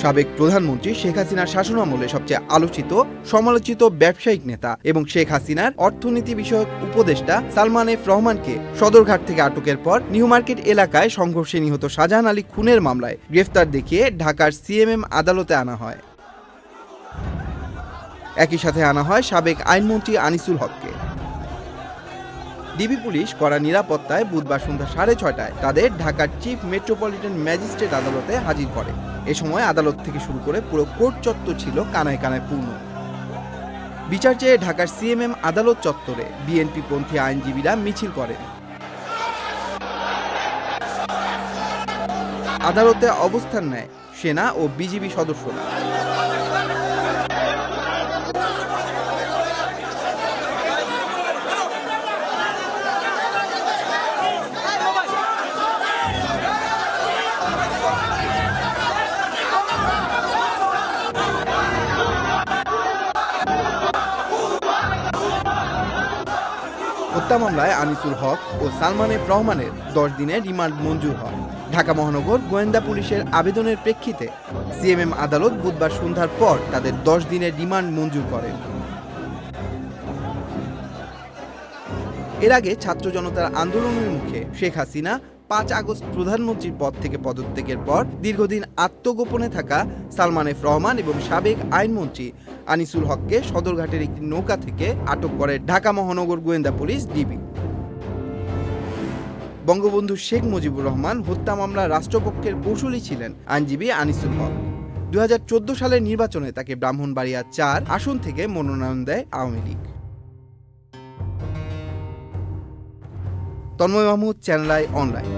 সাবেক প্রধানমন্ত্রী শেখ হাসিনার শাসনামলে সবচেয়ে আলোচিত সমালোচিত ব্যবসায়িক নেতা এবং শেখ হাসিনার অর্থনীতি বিষয়ক উপদেষ্টা সালমান এফ রহমানকে সদরঘাট থেকে আটকের পর নিউ মার্কেট এলাকায় সংঘর্ষে নিহত শাহজাহান আলী খুনের মামলায় গ্রেফতার দেখিয়ে ঢাকার সিএমএম আদালতে আনা হয়। একই সাথে আনা হয় সাবেক আইনমন্ত্রী আনিসুল হককে। ডিবি পুলিশ কড়া নিরাপত্তায় বুধবার সন্ধ্যা 6:30টায় তাদের ঢাকার চিফ মেট্রোপলিটন ম্যাজিস্ট্রেট আদালতে হাজির করে। এ সময় আদালত থেকে শুরু করে পুরো কোর্ট চত্বর ছিল কানায় কানায় পূর্ণ। বিচার চেয়ে ঢাকার সিএমএম আদালত চত্বরে বিএনপি পন্থী আইনজীবীরা মিছিল করেন। আদালতে অবস্থান নেয় সেনা ও বিজিবি সদস্যরা। হত্যা মামলায় আনিসুল হক ও সালমান এফ রহমানের 10 দিনের রিমান্ড মঞ্জুর হয়। ঢাকা মহানগর গোয়েন্দা পুলিশের আবেদনের প্রেক্ষিতে সিএমএম আদালত বুধবার সন্ধ্যার পর তাদের 10 দিনের রিমান্ড মঞ্জুর করেন। এর আগে ছাত্র জনতার আন্দোলনের মুখে শেখ হাসিনা 5 আগস্ট প্রধানমন্ত্রীর পদ থেকে পদত্যাগের পর দীর্ঘদিন আত্মগোপনে থাকা সালমান এফ রহমান এবং সাবেক আইনমন্ত্রী আনিসুল হককে সদরঘাটের একটি নৌকা থেকে আটক করে ঢাকা মহানগর গোয়েন্দা পুলিশ ডিবি। বঙ্গবন্ধু শেখ মুজিবুর রহমান হত্যা মামলার রাষ্ট্রপক্ষের কৌঁসুলি ছিলেন আইনজীবী আনিসুল হক। 2014 সালের নির্বাচনে তাকে ব্রাহ্মণবাড়িয়া 4 আসন থেকে মনোনয়ন দেয় আওয়ামী লীগ। তন্ময় মাহমুদ, চ্যানেল আই অনলাইন।